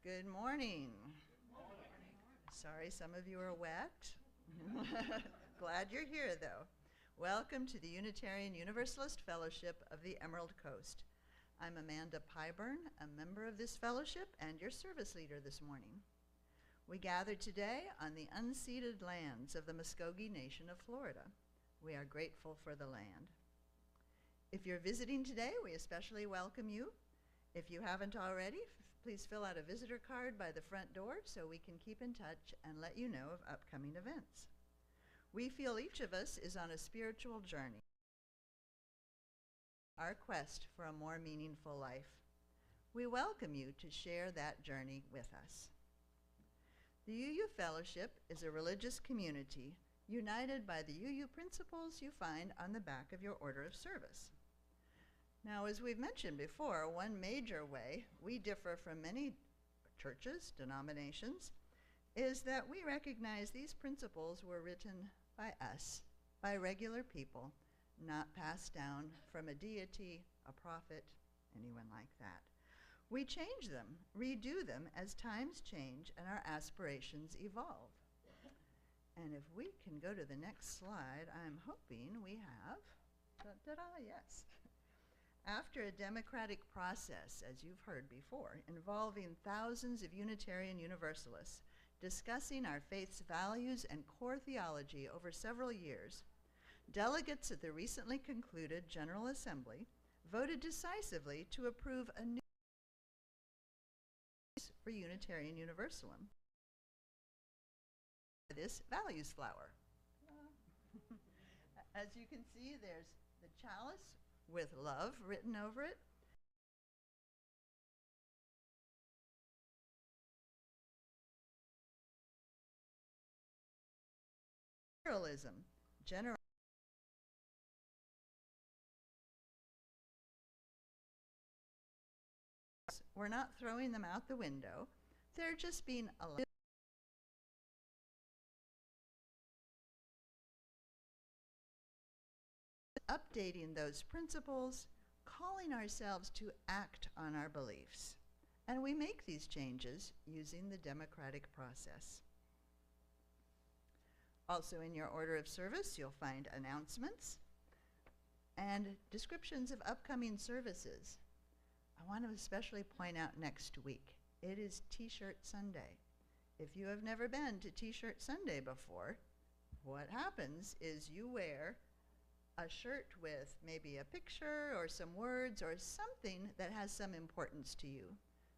Good morning. Sorry, some of you are wet. Glad you're here, though. Welcome to the Unitarian Universalist Fellowship of the Emerald Coast. I'm Amanda Byrne, a member of this fellowship and your service leader this morning. We gather today on the unceded lands of the Muskogee Nation of Florida. We are grateful for the land. If you're visiting today, we especially welcome you. If you haven't already, please fill out a visitor card by the front door so we can keep in touch and let you know of upcoming events. We feel each of us is on a spiritual journey, our quest for a more meaningful life. We welcome you to share that journey with us. The UU Fellowship is a religious community united by the UU principles you find on the back of your order of service. Now, as we've mentioned before, one major way we differ from many churches, denominations, is that we recognize these principles were written by us, by regular people, not passed down from a deity, a prophet, anyone like that. We change them, redo them as times change and our aspirations evolve. And if we can go to the next slide, I'm hoping we have, yes. After a democratic process, as you've heard before, involving thousands of Unitarian Universalists discussing our faith's values and core theology over several years, delegates at the recently concluded General Assembly voted decisively to approve a new for Unitarian Universalism. This values flower. As you can see, there's the chalice with love written over it. Pluralism, generosity. We're not throwing them out the window. They're just being allowed. Updating those principles, calling ourselves to act on our beliefs. And we make these changes using the democratic process. Also in your order of service, you'll find announcements and descriptions of upcoming services. I want to especially point out next week. It is T-Shirt Sunday. If you have never been to T-Shirt Sunday before, what happens is you wear a shirt with maybe a picture or some words or something that has some importance to you,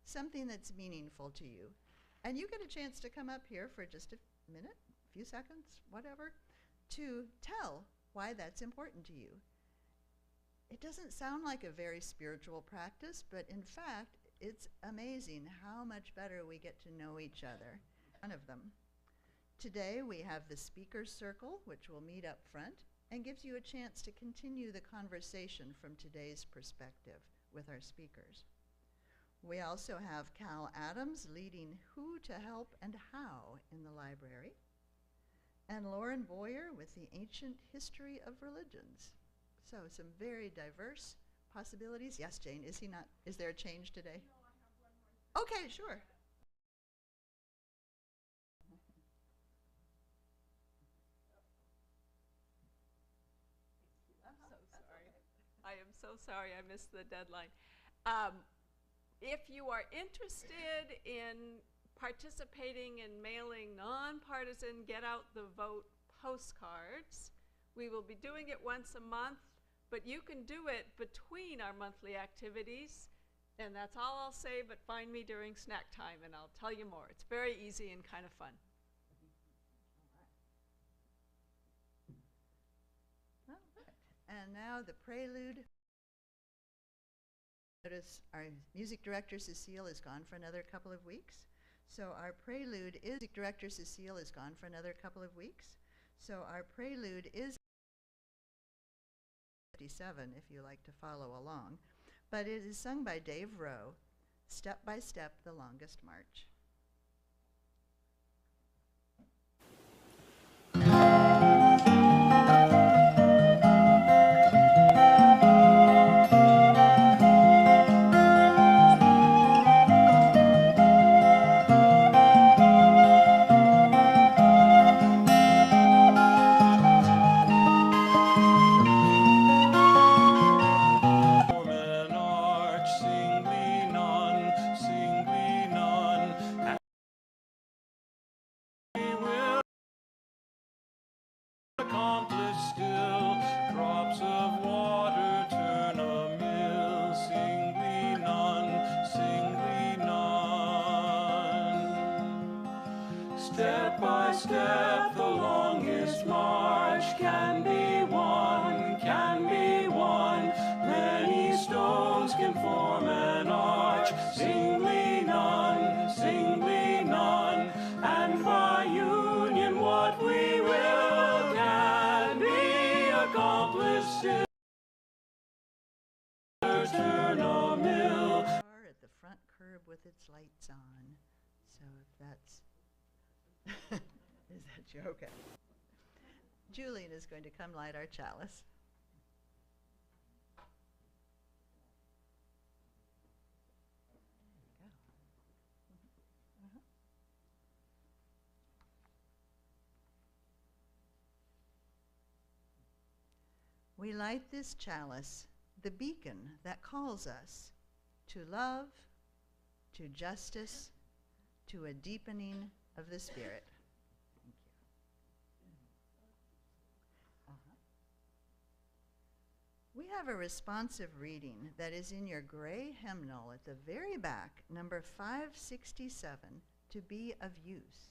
something that's meaningful to you. And you get a chance to come up here for just a minute, a few seconds, whatever, to tell why that's important to you. It doesn't sound like a very spiritual practice, but in fact, it's amazing how much better we get to know each other. One of them. Today we have the speaker's circle, which will meet up front and gives you a chance to continue the conversation from today's perspective with our speakers. We also have Cal Adams leading Who to Help and How in the library, and Lauren Boyer with the Ancient History of Religions. So some very diverse possibilities. Yes, Jane, is there a change today? No, I have one more. Okay, sure. I am so sorry I missed the deadline. If you are interested in participating in mailing nonpartisan Get Out the Vote postcards, we will be doing it once a month, but you can do it between our monthly activities, and that's all I'll say, but find me during snack time and I'll tell you more. It's very easy and kind of fun. And now the prelude. Notice our music director Cecile is gone for another couple of weeks. So our prelude is, music director Cecile is gone for another couple of weeks. So our prelude is 57 if you like to follow along. But it is sung by Dave Rowe, Step by Step, the Longest March. Step by step, the longest march can be won, can be won. Many stones can form an arch, singly none, singly none. And by union, what we will can be accomplished. Turn a mill. Car at the front curb with its lights on. So if that's is that you? Okay. Julian is going to come light our chalice. There you go. We light this chalice, the beacon that calls us to love, to justice, to a deepening of the Spirit. Thank you. We have a responsive reading that is in your gray hymnal at the very back, number 567, to be of use.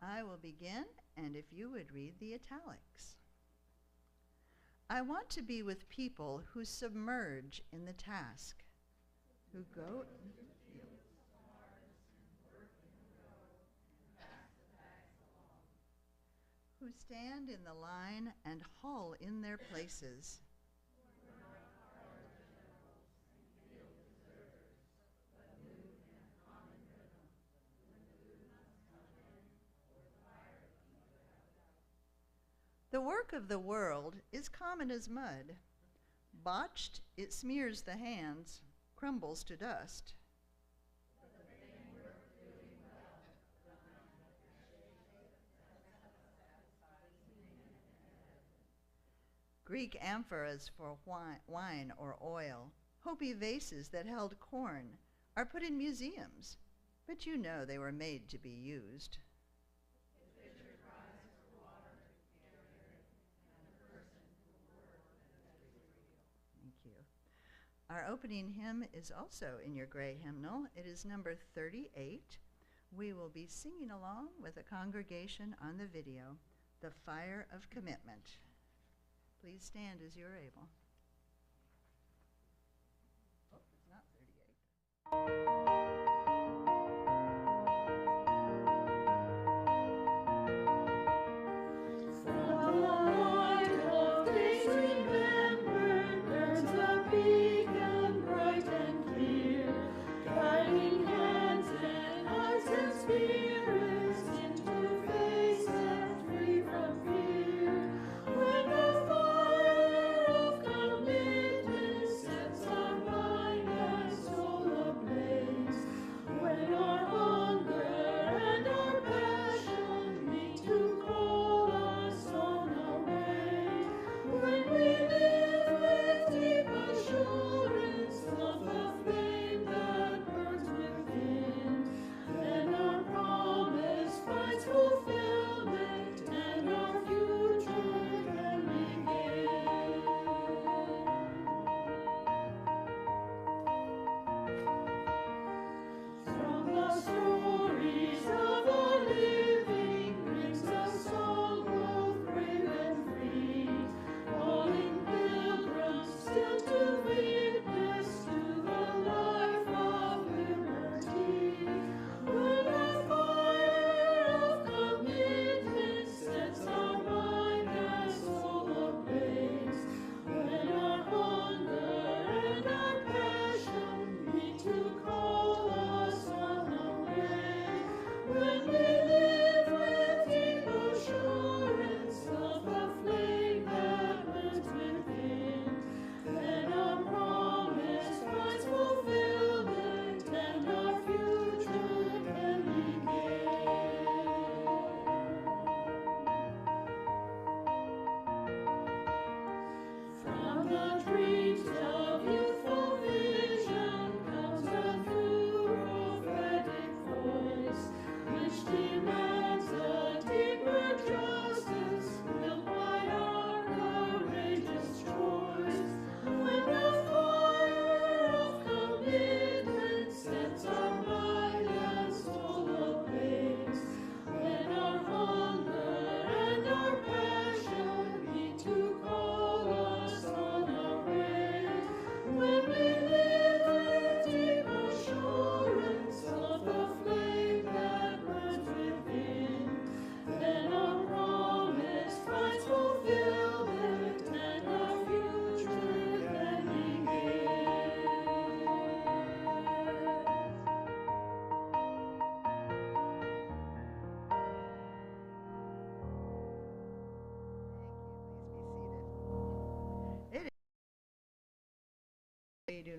I will begin, and if you would read the italics. I want to be with people who submerge in the task, who go in the field, who stand in the line and haul in their places, the work of the world is common as mud. Botched, it smears the hands, crumbles to dust. Greek amphoras for wine or oil, Hopi vases that held corn, are put in museums, but you know they were made to be used. Thank you. Our opening hymn is also in your gray hymnal. It is number 38. We will be singing along with the congregation on the video, The Fire of Commitment. Please stand as you're able. Oh, it's not 38.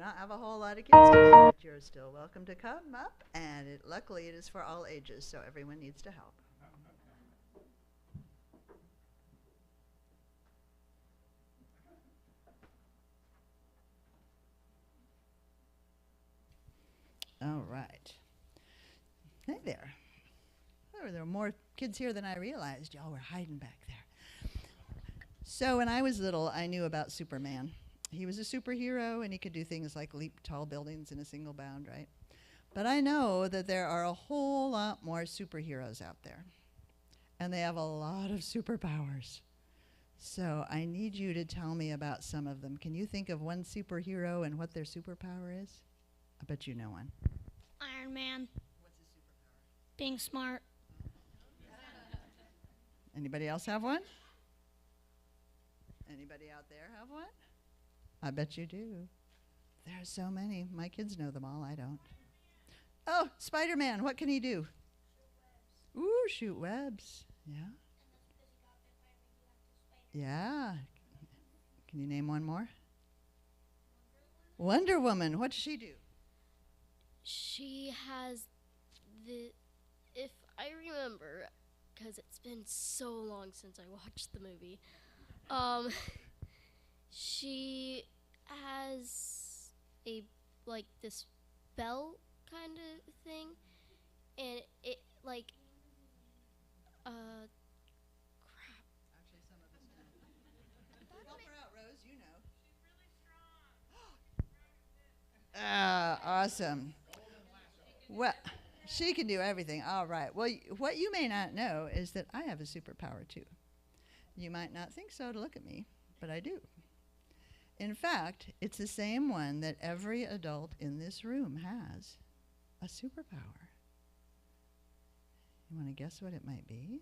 not have a whole lot of kids today, but you're still welcome to come up, and luckily it is for all ages, so everyone needs to help. All right. Hey there. Oh, there are more kids here than I realized. Y'all were hiding back there. So when I was little, I knew about Superman. He was a superhero, and he could do things like leap tall buildings in a single bound, right? But I know that there are a whole lot more superheroes out there, and they have a lot of superpowers. So I need you to tell me about some of them. Can you think of one superhero and what their superpower is? I bet you know one. Iron Man. What's his superpower? Being smart. Anybody else have one? Anybody out there have one? I bet you do. There are so many. My kids know them all. I don't. Oh, Spider-Man. What can he do? Shoot webs. Ooh, shoot webs. Yeah. Yeah. Can you name one more? Wonder Woman. What does she do? She has if I remember, because it's been so long since I watched the movie, she has this bell kind of thing, and it crap. Actually, some of us know. Help her out, Rose. You know. She's really strong. Awesome. Well, she can do everything. All right. Well, what you may not know is that I have a superpower, too. You might not think so to look at me, but I do. In fact, it's the same one that every adult in this room has, a superpower. You want to guess what it might be?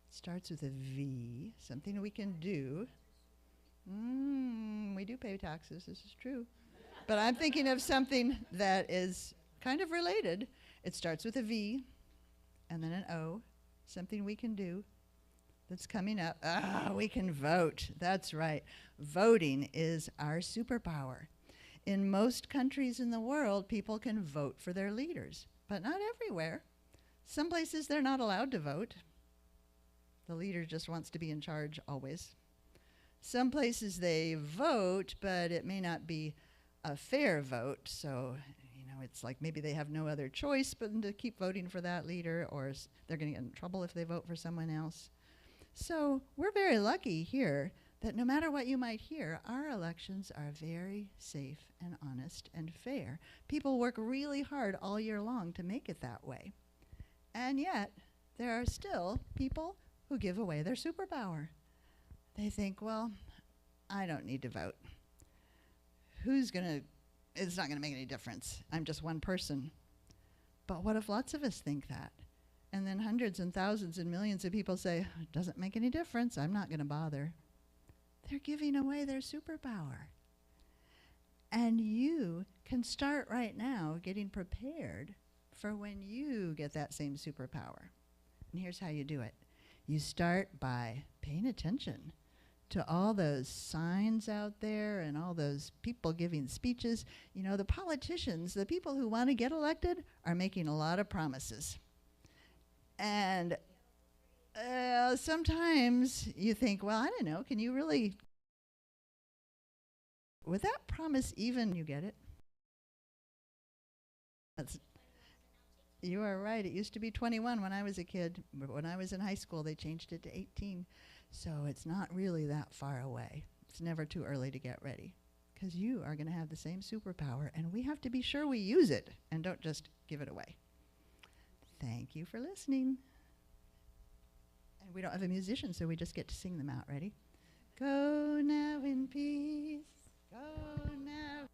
It starts with a V, something we can do. We do pay taxes, this is true. But I'm thinking of something that is kind of related. It starts with a V and then an O, something we can do that's coming up. We can vote. That's right. Voting is our superpower. In most countries in the world, people can vote for their leaders, but not everywhere. Some places they're not allowed to vote. The leader just wants to be in charge always. Some places they vote, but it may not be a fair vote, so it's like maybe they have no other choice but to keep voting for that leader, or they're going to get in trouble if they vote for someone else. So we're very lucky here that no matter what you might hear, our elections are very safe and honest and fair. People work really hard all year long to make it that way. And yet, there are still people who give away their superpower. They think, well, I don't need to vote. It's not going to make any difference. I'm just one person. But what if lots of us think that? And then hundreds and thousands and millions of people say, it doesn't make any difference. I'm not going to bother. They're giving away their superpower. And you can start right now getting prepared for when you get that same superpower. And here's how you do it. You start by paying attention to all those signs out there and all those people giving speeches. You know, the politicians, the people who want to get elected, are making a lot of promises. And sometimes you think, well, I don't know, can you really, would that promise even you get it? You are right. It used to be 21 when I was a kid. But when I was in high school, they changed it to 18. So it's not really that far away. It's never too early to get ready, because you are going to have the same superpower, and we have to be sure we use it and don't just give it away. Thank you for listening. And we don't have a musician, so we just get to sing them out. Ready? Go now in peace. Go now.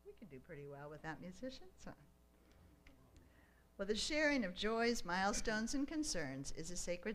We can do pretty well with that musician. So. Well, the sharing of joys, milestones, and concerns is a sacred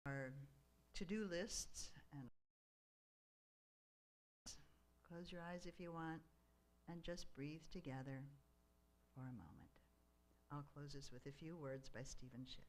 our to-do lists, and close your eyes if you want, and just breathe together for a moment. I'll close this with a few words by Stephen Schick.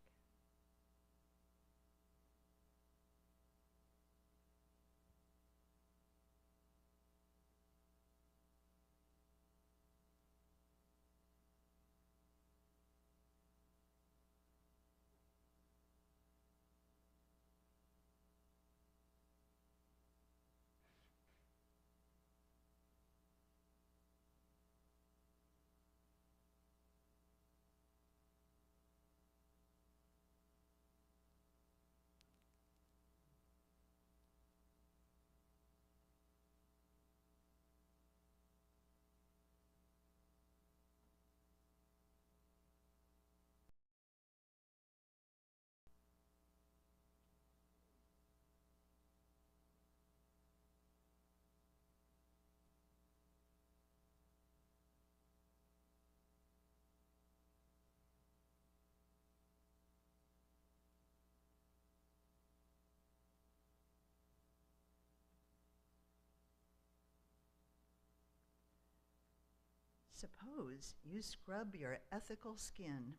Suppose you scrub your ethical skin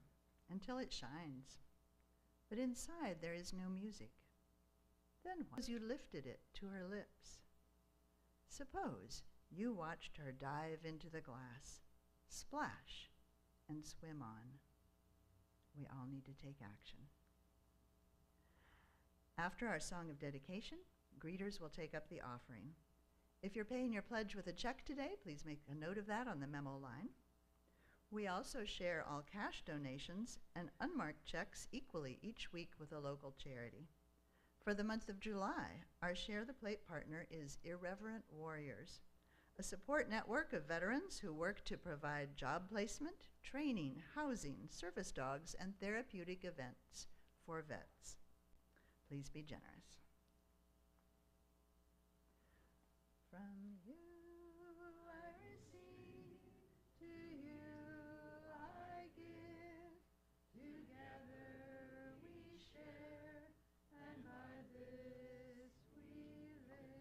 until it shines, but inside there is no music. Then what? Suppose you lifted it to her lips. Suppose you watched her dive into the glass, splash, and swim on. We all need to take action. After our song of dedication, greeters will take up the offering. If you're paying your pledge with a check today, please make a note of that on the memo line. We also share all cash donations and unmarked checks equally each week with a local charity. For the month of July, our Share the Plate partner is Irreverent Warriors, a support network of veterans who work to provide job placement, training, housing, service dogs, and therapeutic events for vets. Please be generous. From you I receive, to you I give. Together we share, and by this we live.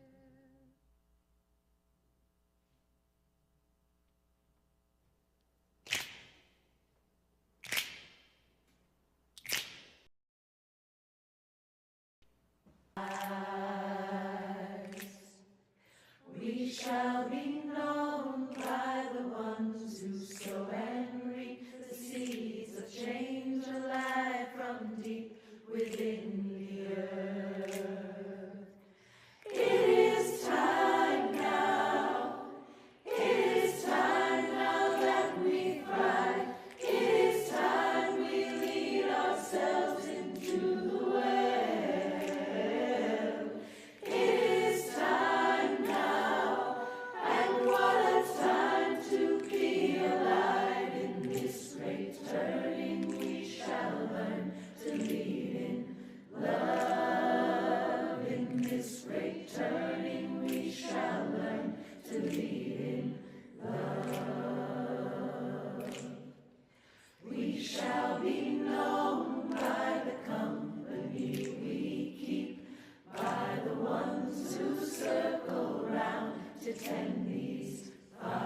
We shall be known by the ones who sow and reap the seeds of change alive from deep within the earth. It is time now. It is time now that we thrive. It is time we lead ourselves into the well. It is time now, and what a time to be alive. In this great turning we shall learn to lead in love. In this great turning we shall learn to lead in love. We shall be known by the company we keep, by the ones who circle round to tend these fires.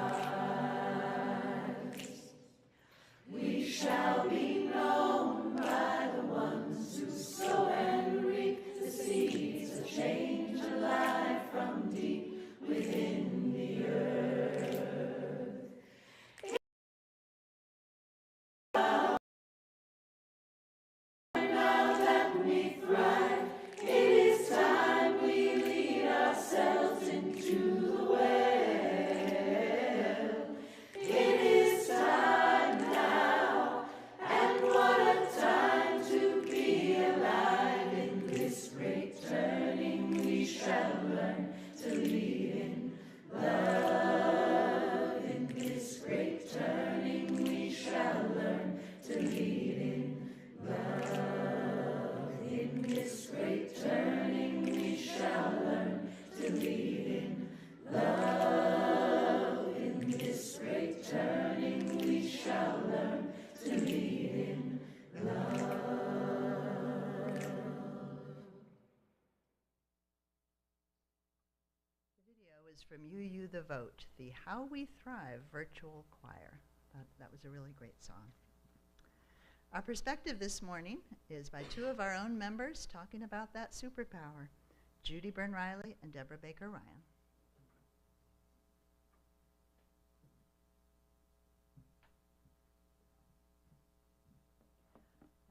We shall be known by the ones who sow and reap the seeds of change alive was from You the Vote, the How We Thrive virtual choir. That was a really great song. Our perspective this morning is by two of our own members talking about that superpower, Judy Byrne Riley and Deborah Baker-Rian.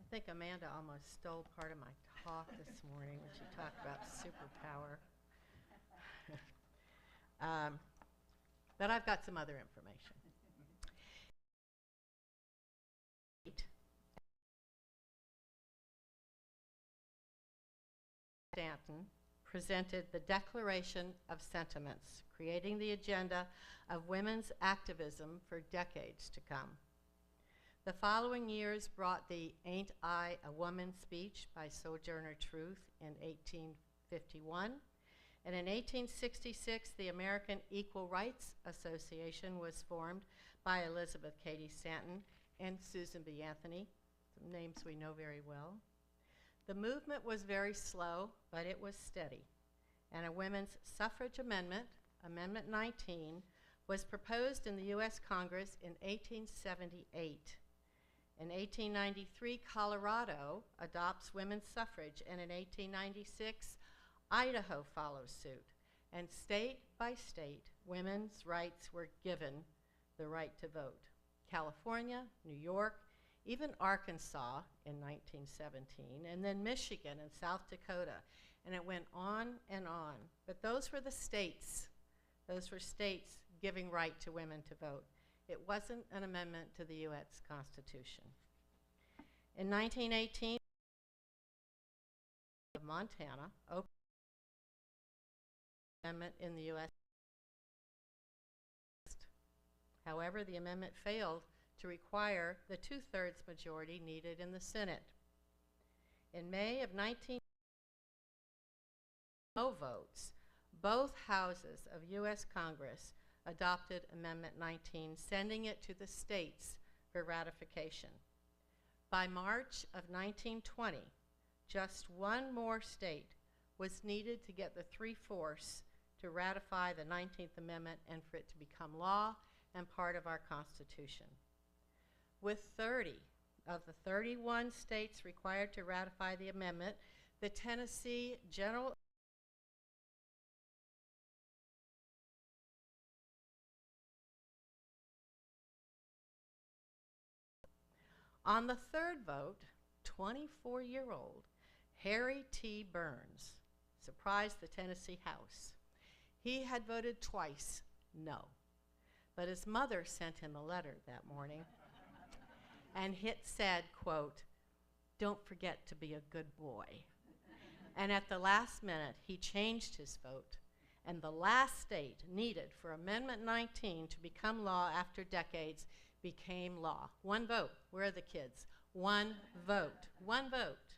I think Amanda almost stole part of my talk this morning when she talked about superpower. But I've got some other information. Stanton presented the Declaration of Sentiments, creating the agenda of women's activism for decades to come. The following years brought the Ain't I a Woman speech by Sojourner Truth in 1851. And in 1866, the American Equal Rights Association was formed by Elizabeth Cady Stanton and Susan B. Anthony, some names we know very well. The movement was very slow, but it was steady. And a women's suffrage amendment, Amendment 19, was proposed in the U.S. Congress in 1878. In 1893, Colorado adopts women's suffrage, and in 1896, Idaho follows suit. And state by state, women's rights were given the right to vote. California, New York, even Arkansas in 1917, and then Michigan and South Dakota, and it went on and on. But those were the states. Those were states giving right to women to vote. It wasn't an amendment to the U.S. Constitution. In 1918, Montana opened an amendment in the U.S. However, the amendment failed to require the 2/3 majority needed in the Senate. In May of 19, no votes, both houses of U.S. Congress adopted Amendment 19, sending it to the states for ratification. By March of 1920, just one more state was needed to get the 3/4 to ratify the 19th Amendment and for it to become law and part of our Constitution. With 30 of the 31 states required to ratify the amendment, the Tennessee General On the third vote, 24-year-old Harry T. Byrne surprised the Tennessee House. He had voted twice no, but his mother sent him a letter that morning, and it said, quote, "Don't forget to be a good boy." And at the last minute, he changed his vote, and the last state needed for Amendment 19 to become law after decades became law. One vote. Where are the kids? One vote. One vote.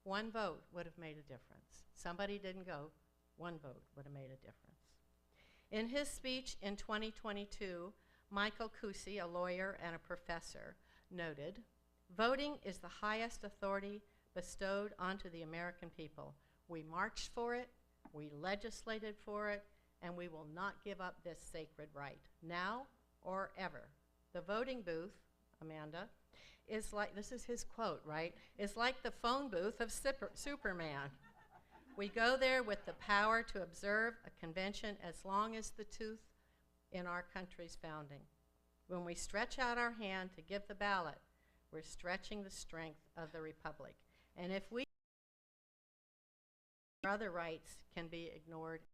One vote would have made a difference. Somebody didn't go. One vote would have made a difference. In his speech in 2022, Michael Cusi, a lawyer and a professor, noted, "Voting is the highest authority bestowed onto the American people. We marched for it, we legislated for it, and we will not give up this sacred right, now or ever. The voting booth," Amanda, is like, this is his quote, right? "Is like the phone booth of Superman. We go there with the power to observe a convention as long as the tooth in our country's founding. When we stretch out our hand to give the ballot, we're stretching the strength of the republic. And if we, our other rights can be ignored."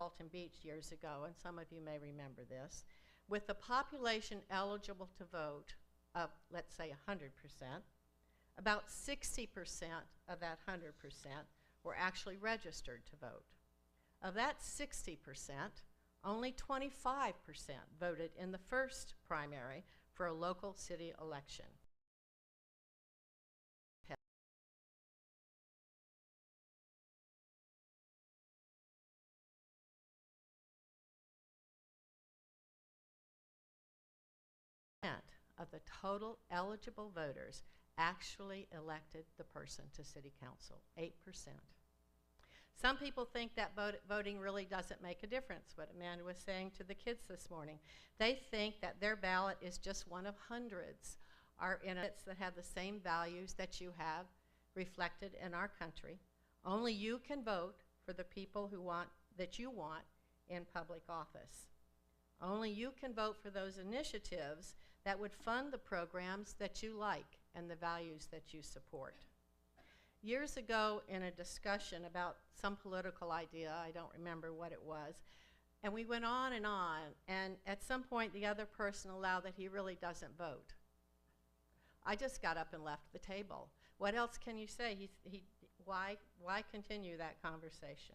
Walton Beach years ago, and some of you may remember this, with the population eligible to vote of, let's say, 100%, about 60% of that 100% were actually registered to vote. Of that 60%, only 25% voted in the first primary for a local city election. Of the total eligible voters actually elected the person to city council, 8%. Some people think that voting really doesn't make a difference, what Amanda was saying to the kids this morning. They think that their ballot is just one of hundreds that have the same values that you have reflected in our country. Only you can vote for the people that you want in public office. Only you can vote for those initiatives that would fund the programs that you like and the values that you support. Years ago, in a discussion about some political idea, I don't remember what it was, and we went on, and at some point the other person allowed that he really doesn't vote. I just got up and left the table. What else can you say? Why continue that conversation?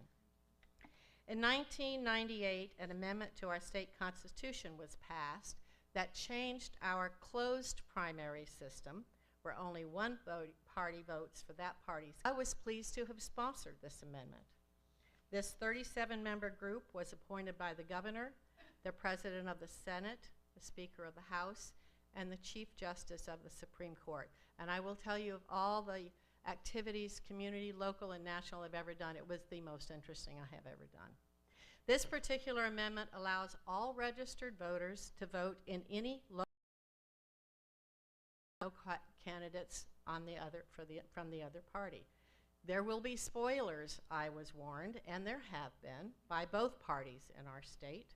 In 1998, an amendment to our state constitution was passed that changed our closed primary system, where only one party votes for that party. I was pleased to have sponsored this amendment. This 37-member group was appointed by the governor, the president of the Senate, the Speaker of the House, and the Chief Justice of the Supreme Court. And I will tell you, of all the activities, community, local, and national I've ever done, it was the most interesting I have ever done. This particular amendment allows all registered voters to vote in any local candidates on from the other party. There will be spoilers, I was warned, and there have been, by both parties in our state.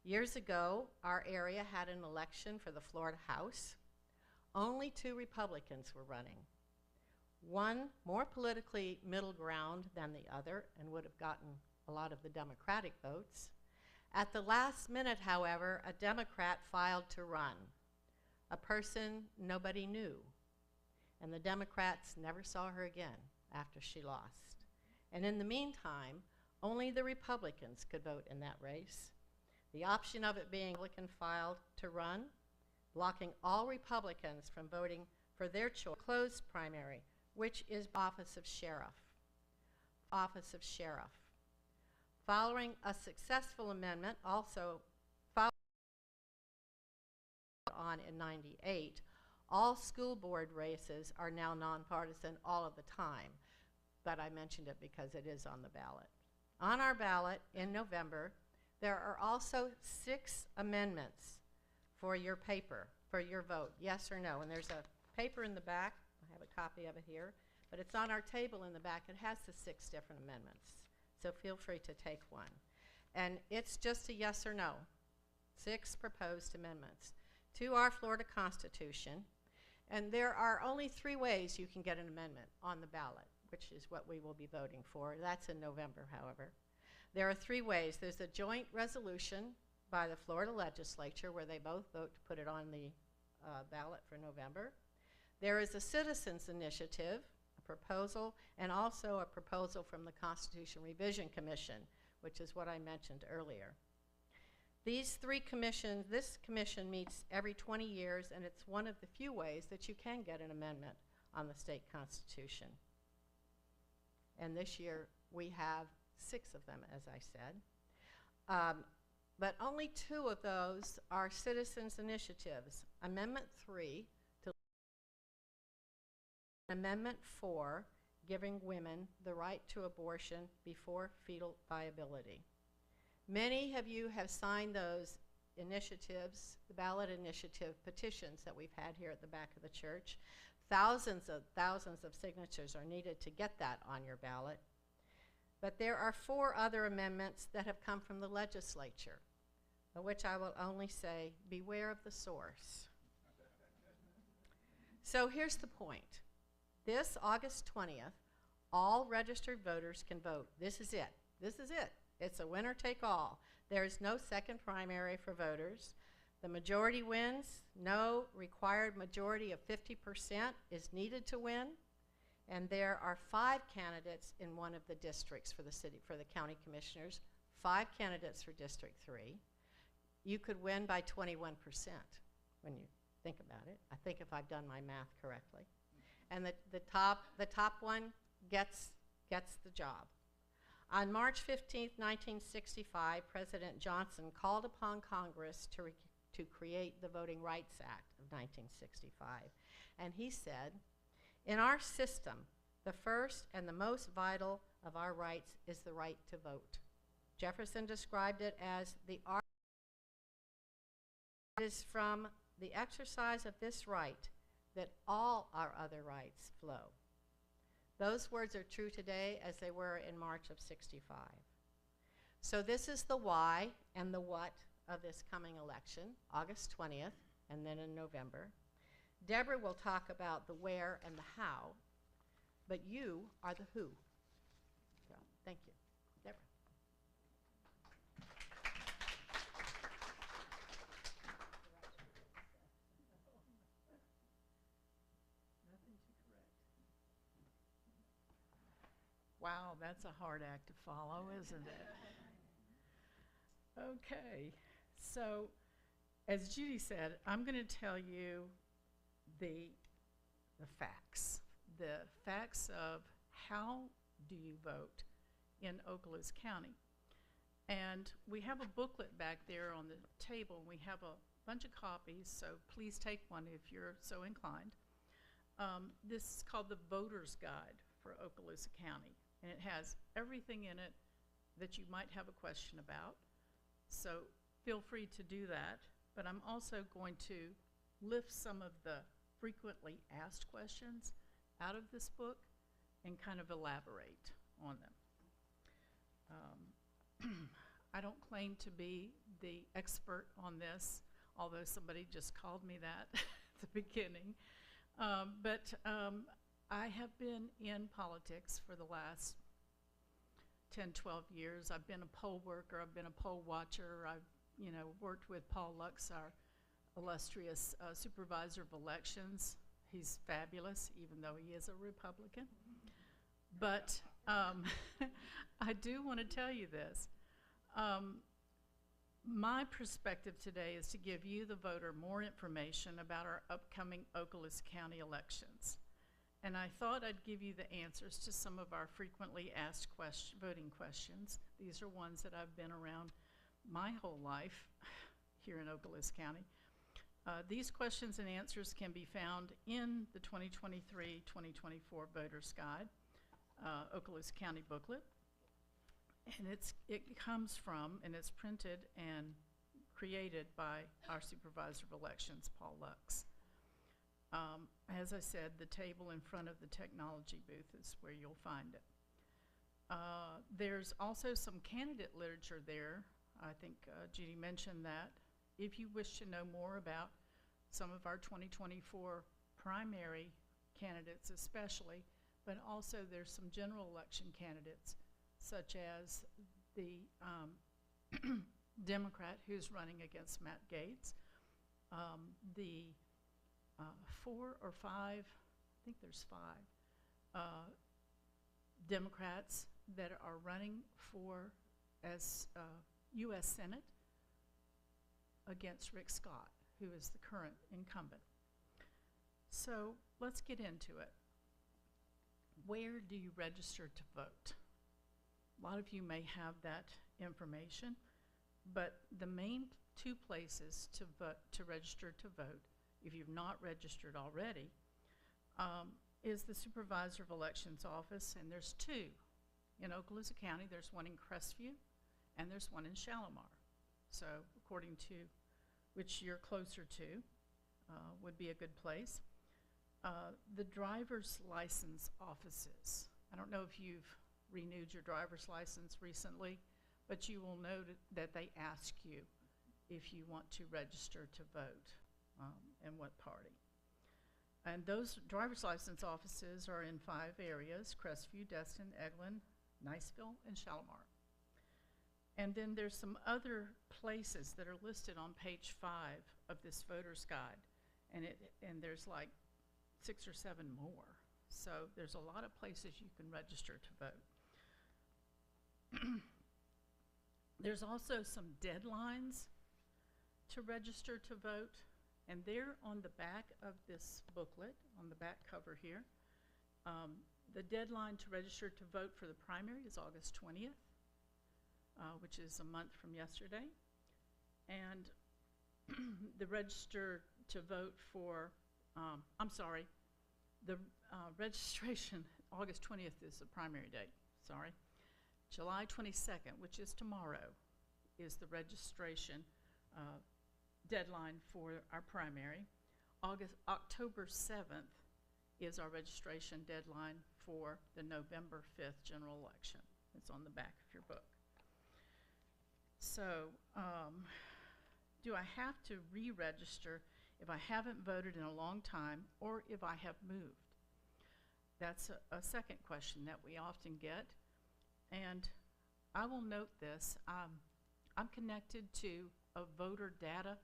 Years ago, our area had an election for the Florida House. Only 2 Republicans were running. One more politically middle ground than the other and would have gotten a lot of the Democratic votes. At the last minute, however, a Democrat filed to run, a person nobody knew, and the Democrats never saw her again after she lost. And in the meantime, only the Republicans could vote in that race. The option of it being Republican filed to run, blocking all Republicans from voting for their choice. Closed primary, which is office of sheriff. Office of sheriff. Following a successful amendment, also followed on in '98, all school board races are now nonpartisan all of the time, but I mentioned it because it is on the ballot. On our ballot in November, there are also 6 amendments for your paper, for your vote, yes or no. And there's a paper in the back. I have a copy of it here, but it's on our table in the back. It has the 6 different amendments, so feel free to take one. And it's just a yes or no. 6 proposed amendments to our Florida Constitution. And there are only 3 ways you can get an amendment on the ballot, which is what we will be voting for. That's in November, however. There are 3 ways. There's a joint resolution by the Florida legislature where they both vote to put it on the ballot for November. There is a citizens initiative, a proposal, and also a proposal from the Constitution Revision Commission, which is what I mentioned earlier. These 3 commissions, this commission meets every 20 years, and it's one of the few ways that you can get an amendment on the state constitution. And this year we have 6 of them, as I said. But only 2 of those are citizens initiatives. Amendment 3 to Amendment 4, giving women the right to abortion before fetal viability. Many of you have signed those initiatives, the ballot initiative petitions that we've had here at the back of the church. Thousands of signatures are needed to get that on your ballot. But there are 4 other amendments that have come from the legislature, of which I will only say, beware of the source. So here's the point. This August 20th, all registered voters can vote. This is it. This is it. It's a winner take all. There is no second primary for voters. The majority wins. No required majority of 50% is needed to win. And there are 5 candidates in one of the districts for the city, for the county commissioners, 5 candidates for District 3. You could win by 21% when you think about it. I think if I've done my math correctly. And the top one gets the job. On March 15, 1965, President Johnson called upon Congress to create the Voting Rights Act of 1965. And he said, "In our system, the first and the most vital of our rights is the right to vote." Jefferson described it as the art. It is from the exercise of this right that all our other rights flow. Those words are true today as they were in March of '65. So this is the why and the what of this coming election, August 20th, and then in November. Deborah will talk about the where and the how, but you are the who. So, thank you. Deborah. Wow, that's a hard act to follow, isn't it? Okay, so as Judy said, I'm going to tell you the facts of how do you vote in Okaloosa County. And we have a booklet back there on the table. We have a bunch of copies, so please take one if you're so inclined. This is called the Voter's Guide for Okaloosa County. And it has everything in it that you might have a question about. So feel free to do that. But I'm also going to lift some of the frequently asked questions out of this book and kind of elaborate on them. I don't claim to be the expert on this, although somebody just called me that at the beginning. But I have been in politics for the last 10, 12 years. I've been a poll worker, I've been a poll watcher, I've worked with Paul Lux, our illustrious supervisor of elections. He's fabulous, even though he is a Republican. But I do want to tell you this. My perspective today is to give you, the voter, more information about our upcoming Okaloosa County elections. And I thought I'd give you the answers to some of our frequently asked voting questions. These are ones that I've been around my whole life here in Okaloosa County. These questions and answers can be found in the 2023-2024 Voter's Guide, Okaloosa County booklet. And it comes from, and it's printed and created by our Supervisor of Elections, Paul Lux. As I said, the table in front of the technology booth is where you'll find it. There's also some candidate literature there. I think Judy mentioned that. If you wish to know more about some of our 2024 primary candidates especially, but also there's some general election candidates, such as the Democrat who's running against Matt Gaetz, the 4 or 5, I think there's 5, Democrats that are running for as U.S. Senate against Rick Scott, who is the current incumbent. So let's get into it. Where do you register to vote? A lot of you may have that information, but the main 2 places to vote, to register to vote, if you've not registered already, is the Supervisor of Elections office, and there's 2. In Okaloosa County, there's one in Crestview, and there's one in Shalimar. So according to which you're closer to, would be a good place. The driver's license offices. I don't know if you've renewed your driver's license recently, but you will know that they ask you if you want to register to vote and what party. And those driver's license offices are in 5 areas: Crestview, Destin, Eglin, Niceville, and Shalimar. And then there's some other places that are listed on page 5 of this voter's guide, and there's like 6 or 7 more. So there's a lot of places you can register to vote. There's also some deadlines to register to vote, and they're on the back of this booklet, on the back cover here. The deadline to register to vote for the primary is August 20th, which is a month from yesterday. And the register to vote for, the registration, August 20th is the primary date, sorry. July 22nd, which is tomorrow, is the registration deadline for our primary. October 7th is our registration deadline for the November 5th general election. It's on the back of your book. So, do I have to re-register if I haven't voted in a long time or if I have moved? That's a second question that we often get. And I will note this, I'm connected to a voter data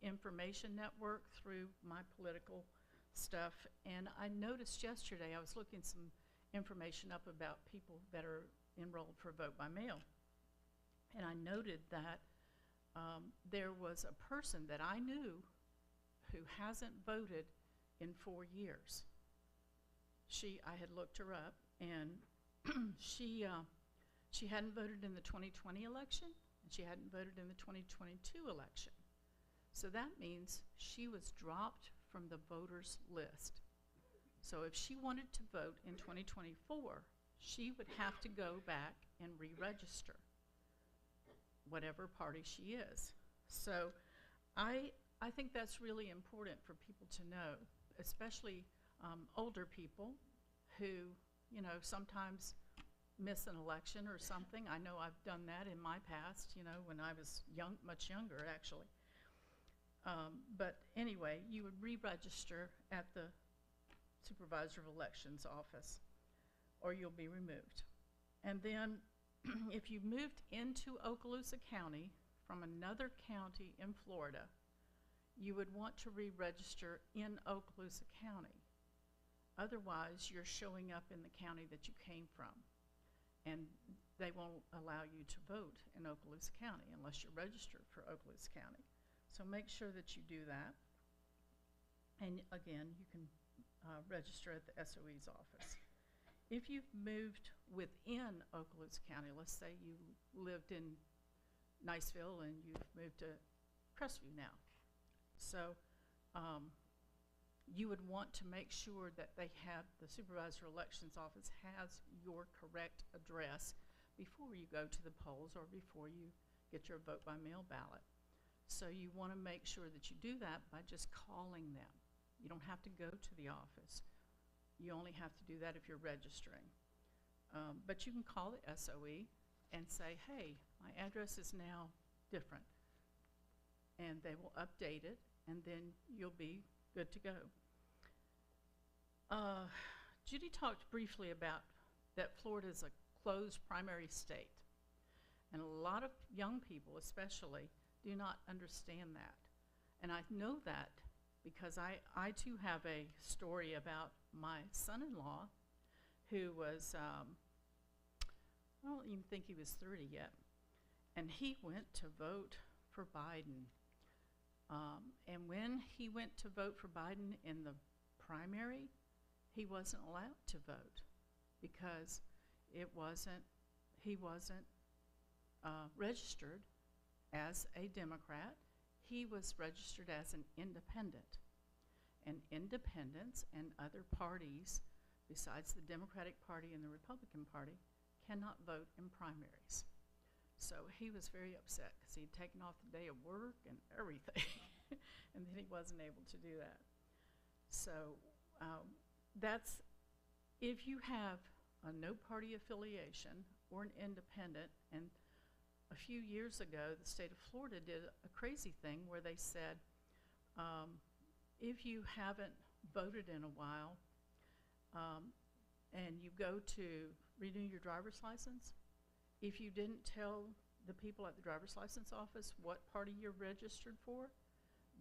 information network through my political stuff, and I noticed yesterday, I was looking some information up about people that are enrolled for vote by mail, and I noted that there was a person that I knew who hasn't voted in 4 years. I had looked her up, and she hadn't voted in the 2020 election, and she hadn't voted in the 2022 election. So that means she was dropped from the voters list. So if she wanted to vote in 2024, she would have to go back and re-register, whatever party she is. So I think that's really important for people to know, especially older people who, you know, sometimes miss an election or something. I know I've done that in my past, you know, when I was young, much younger actually. But anyway, you would re-register at the Supervisor of Elections office, or you'll be removed. And then if you moved into Okaloosa County from another county in Florida, you would want to re-register in Okaloosa County. Otherwise, you're showing up in the county that you came from, and they won't allow you to vote in Okaloosa County unless you're registered for Okaloosa County. So make sure that you do that. And again, you can register at the SOE's office. If you've moved within Okaloosa County, let's say you lived in Niceville and you've moved to Crestview now. So you would want to make sure that the Supervisor of Elections office has your correct address before you go to the polls or before you get your vote by mail ballot. So you want to make sure that you do that by just calling them. You don't have to go to the office. You only have to do that if you're registering. But you can call the SOE and say, hey, my address is now different. And they will update it, and then you'll be good to go. Judy talked briefly about that Florida is a closed primary state. And a lot of young people especially do not understand that. And I know that because I too have a story about my son-in-law who was, I don't even think he was 30 yet, and he went to vote for Biden. And when he went to vote for Biden in the primary, he wasn't allowed to vote because he wasn't registered as a Democrat. He was registered as an independent. And independents and other parties, besides the Democratic Party and the Republican Party, cannot vote in primaries. So he was very upset because he'd taken off the day of work and everything, and then he wasn't able to do that. So that's, if you have a no party affiliation or an independent, and a few years ago, the state of Florida did a crazy thing where they said, if you haven't voted in a while and you go to renew your driver's license, if you didn't tell the people at the driver's license office what party you're registered for,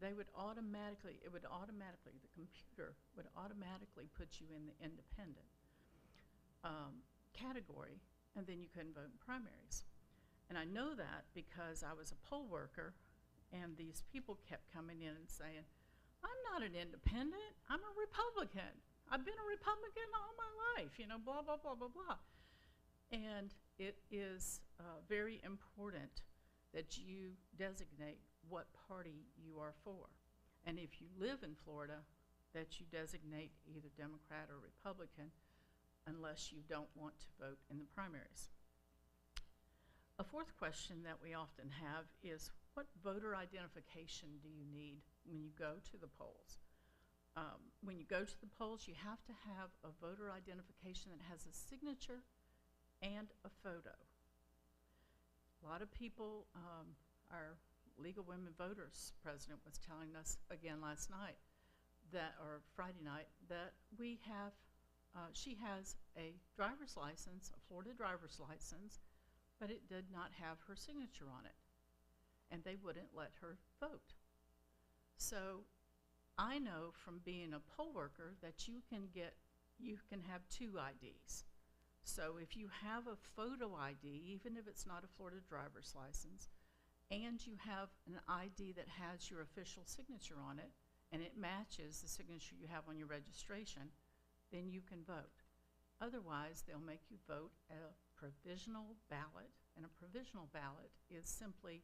they would automatically, the computer would automatically put you in the independent category, and then you couldn't vote in primaries. And I know that because I was a poll worker, and these people kept coming in and saying, I'm not an independent, I'm a Republican. I've been a Republican all my life, you know, blah, blah, blah, blah, blah. And it is very important that you designate what party you are for. And if you live in Florida, that you designate either Democrat or Republican, unless you don't want to vote in the primaries. A fourth question that we often have is, what voter identification do you need when you go to the polls? When you go to the polls, you have to have a voter identification that has a signature and a photo. A lot of people, our League of Women Voters president was telling us again last night, or Friday night, that we have, she has a driver's license, a Florida driver's license, but it did not have her signature on it, and they wouldn't let her vote. So I know from being a poll worker that you can have two IDs. So if you have a photo ID, even if it's not a Florida driver's license, and you have an ID that has your official signature on it, and it matches the signature you have on your registration, then you can vote. Otherwise, they'll make you vote a provisional ballot, and a provisional ballot is simply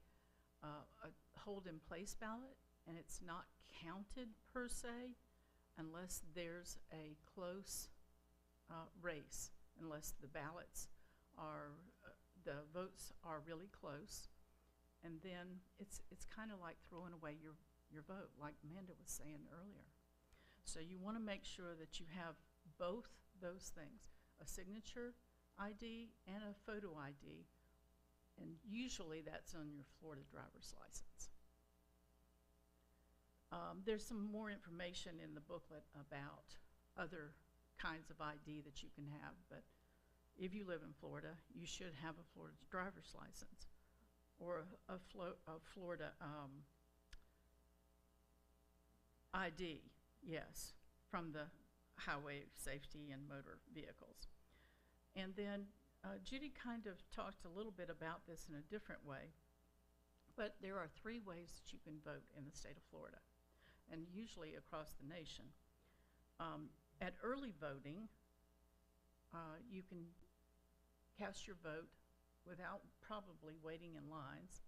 a hold-in-place ballot, and it's not counted per se unless there's a close race, unless the ballots are, the votes are really close. And then it's kind of like throwing away your vote, like Amanda was saying earlier. So you want to make sure that you have both those things, a signature ID and a photo ID, and usually that's on your Florida driver's license. There's some more information in the booklet about other kinds of ID that you can have, but if you live in Florida, you should have a Florida driver's license or a Florida ID, yes, from the Highway Safety and Motor Vehicles. And then Judy kind of talked a little bit about this in a different way, but there are 3 ways that you can vote in the state of Florida, and usually across the nation. At early voting, you can cast your vote without probably waiting in lines,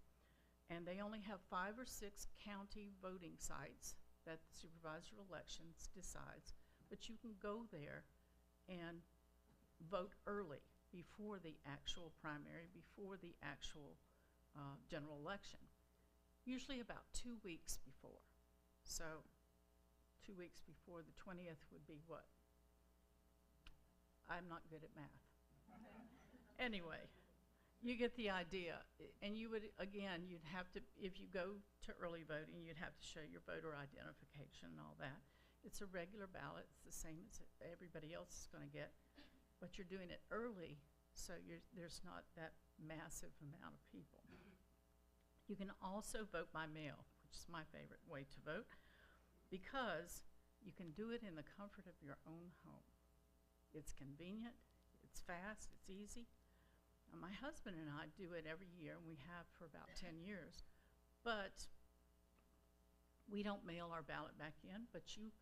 and they only have 5 or 6 county voting sites that the supervisor of elections decides, but you can go there and vote early before the actual primary, before the actual general election, usually about 2 weeks before. So 2 weeks before the 20th would be what? I'm not good at math. Anyway, you get the idea. And you would, again, you'd have to, if you go to early voting, you'd have to show your voter identification and all that. It's a regular ballot. It's the same as everybody else is going to get. But you're doing it early, so there's not that massive amount of people. You can also vote by mail, which is my favorite way to vote, because you can do it in the comfort of your own home. It's convenient, it's fast, it's easy. My husband and I do it every year, and we have for about 10 years. But we don't mail our ballot back in, but you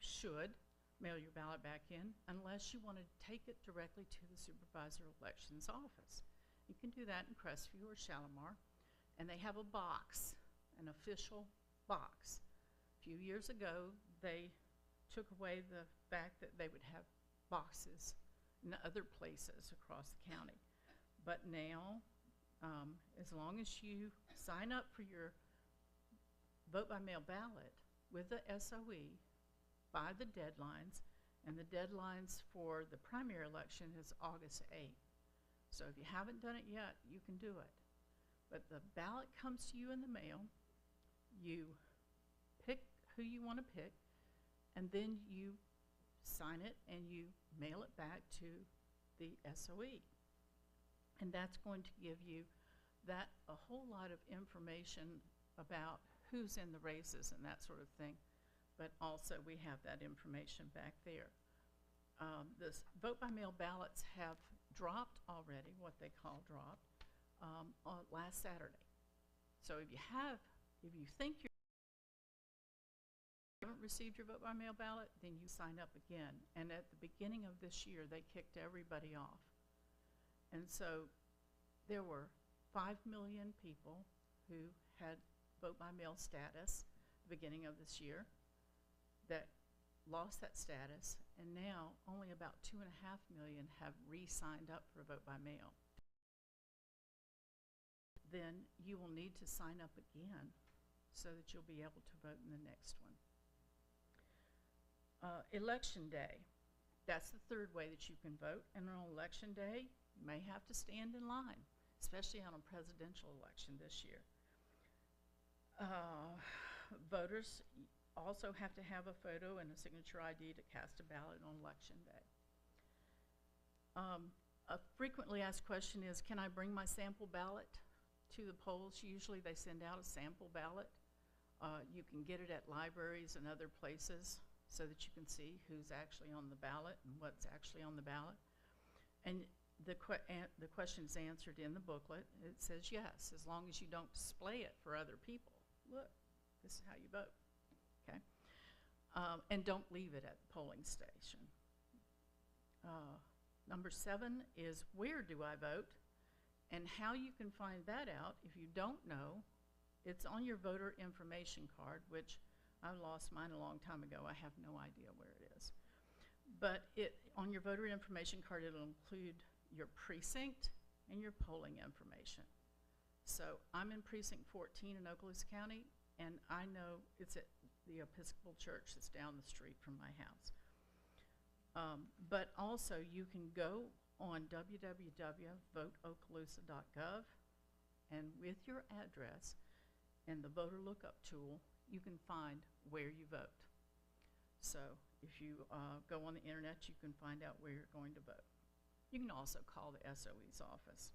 should mail your ballot back in unless you want to take it directly to the supervisor of elections office. You can do that in Crestview or Shalimar, and they have a box, an official box. A few years ago, they took away the fact that they would have boxes in other places across the county. But now, as long as you sign up for your vote by mail ballot with the SOE by the deadlines, and the deadlines for the primary election is August 8th. So if you haven't done it yet, you can do it. But the ballot comes to you in the mail, you pick who you want to pick, and then you sign it and you mail it back to the SOE. And that's going to give you a whole lot of information about who's in the races and that sort of thing. But also we have that information back there. The vote by mail ballots have dropped already, what they call dropped, on last Saturday. So if you think you haven't received your vote by mail ballot, then you sign up again. And at the beginning of this year, they kicked everybody off. And so there were 5 million people who had vote by mail status at the beginning of this year that lost that status, and now only about 2.5 million have re-signed up for vote by mail. Then you will need to sign up again so that you'll be able to vote in the next one. Election day, that's the third way that you can vote, and on election day, you may have to stand in line, especially on a presidential election this year. Voters also have to have a photo and a signature ID to cast a ballot on election day. A frequently asked question is, can I bring my sample ballot to the polls? Usually they send out a sample ballot. You can get it at libraries and other places so that you can see who's actually on the ballot and what's actually on the ballot. And the question is answered in the booklet. It says yes, as long as you don't display it for other people. Look, this is how you vote, okay? And don't leave it at the polling station. Number 7 is, where do I vote? And how you can find that out, if you don't know, it's on your voter information card, which I lost mine a long time ago. I have no idea where it is. But on your voter information card, it'll include your precinct and your polling information. So I'm in precinct 14 in Okaloosa County, and I know it's at the Episcopal Church that's down the street from my house. But also you can go on www.voteokaloosa.gov, and with your address and the voter lookup tool, you can find where you vote. So if you go on the internet, you can find out where you're going to vote. You can also call the SOE's office.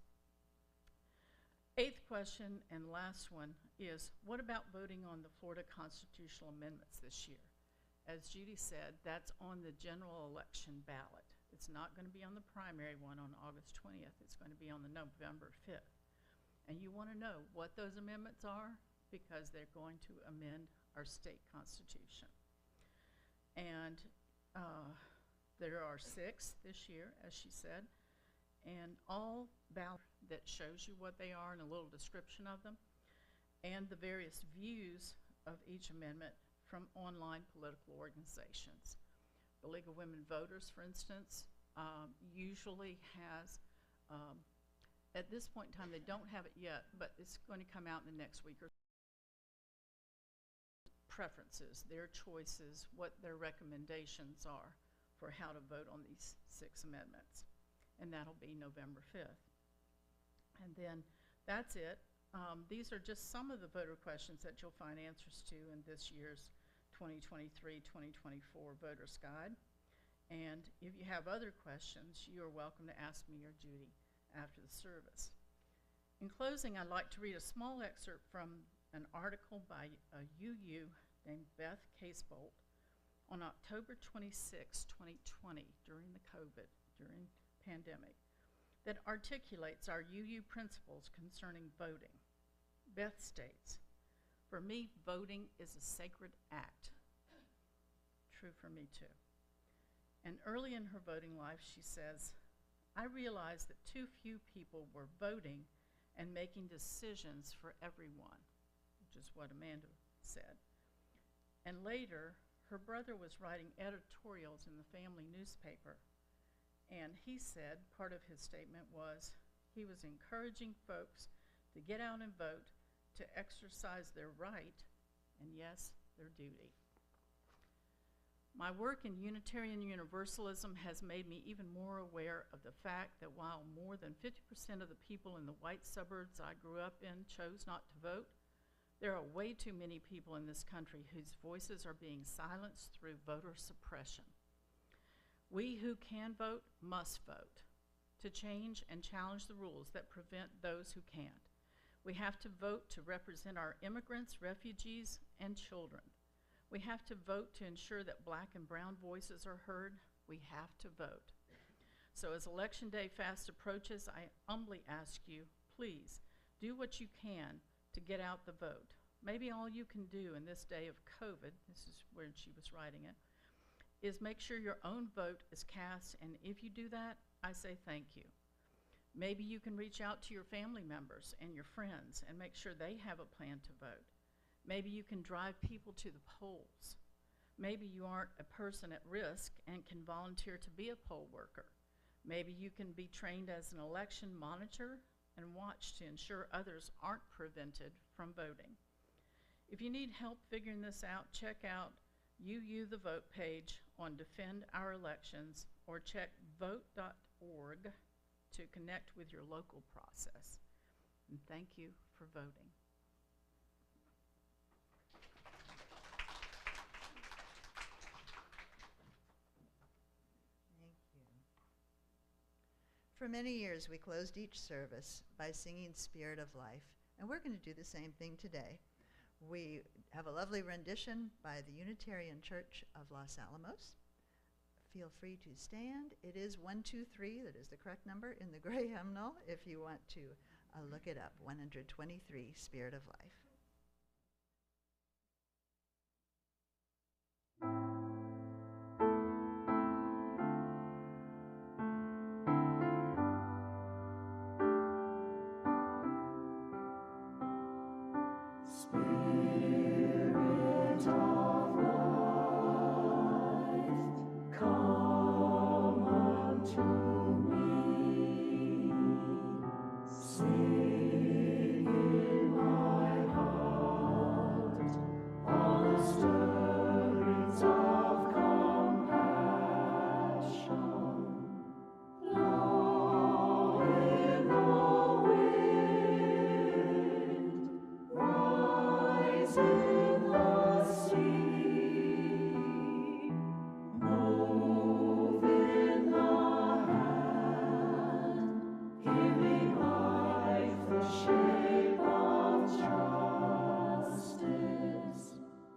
8th question and last one is, what about voting on the Florida constitutional amendments this year? As Judy said, that's on the general election ballot. It's not going to be on the primary one on August 20th. It's going to be on the November 5th. And you want to know what those amendments are, because they're going to amend our state constitution. And there are 6 this year, as she said, and all ballot that shows you what they are and a little description of them, and the various views of each amendment from online political organizations. The League of Women Voters, for instance, usually has, at this point in time, they don't have it yet, but it's going to come out in the next week or so. Preferences, their choices, what their recommendations are for how to vote on these 6 amendments. And that'll be November 5th. And then that's it. These are just some of the voter questions that you'll find answers to in this year's 2023-2024 Voters Guide. And if you have other questions, you are welcome to ask me or Judy after the service. In closing, I'd like to read a small excerpt from an article by a UU named Beth Casebolt on October 26, 2020, during the pandemic, that articulates our UU principles concerning voting. Beth states, "For me, voting is a sacred act." True for me too. And early in her voting life, she says, "I realized that too few people were voting and making decisions for everyone," which is what Amanda said. And later, her brother was writing editorials in the family newspaper, and he said, part of his statement was, he was encouraging folks to get out and vote, to exercise their right, and yes, their duty. My work in Unitarian Universalism has made me even more aware of the fact that while more than 50% of the people in the white suburbs I grew up in chose not to vote, there are way too many people in this country whose voices are being silenced through voter suppression. We who can vote must vote to change and challenge the rules that prevent those who can't. We have to vote to represent our immigrants, refugees, and children. We have to vote to ensure that Black and brown voices are heard. We have to vote. So as Election Day fast approaches, I humbly ask you, please, do what you can to get out the vote. Maybe all you can do in this day of COVID, this is where she was writing it, is make sure your own vote is cast, and if you do that, I say thank you. Maybe you can reach out to your family members and your friends and make sure they have a plan to vote. Maybe you can drive people to the polls. Maybe you aren't a person at risk and can volunteer to be a poll worker. Maybe you can be trained as an election monitor and watch to ensure others aren't prevented from voting. If you need help figuring this out, check out UU the Vote page on Defend Our Elections, or check vote.org to connect with your local process. And thank you for voting. Thank you. For many years, we closed each service by singing Spirit of Life, and we're going to do the same thing today. We have a lovely rendition by the Unitarian Church of Los Alamos. Feel free to stand. It is 123, that is the correct number in the gray hymnal, if you want to look it up, 123, Spirit of Life. Spirit of life, come unto me. Sing in my heart all the stirrings of compassion. Blow in the wind, rise in the sea, move in the hand, giving life the shape of justice.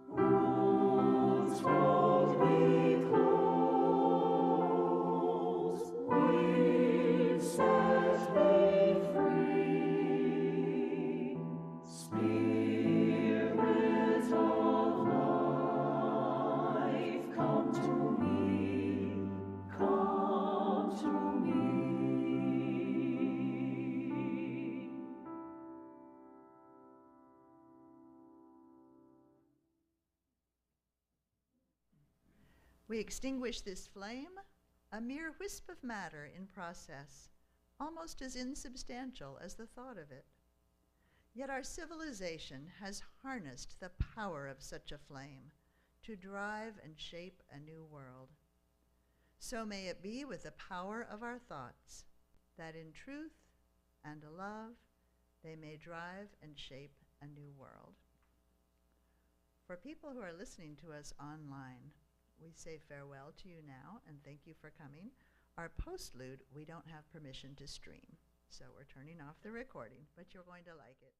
Wounds won't be closed, wings set me free. Spirit of life, come to me, come to me. We extinguish this flame, a mere wisp of matter in process, almost as insubstantial as the thought of it. Yet our civilization has harnessed the power of such a flame to drive and shape a new world. So may it be with the power of our thoughts, that in truth and love they may drive and shape a new world. For people who are listening to us online, we say farewell to you now and thank you for coming. Our postlude, we don't have permission to stream, so we're turning off the recording, but you're going to like it.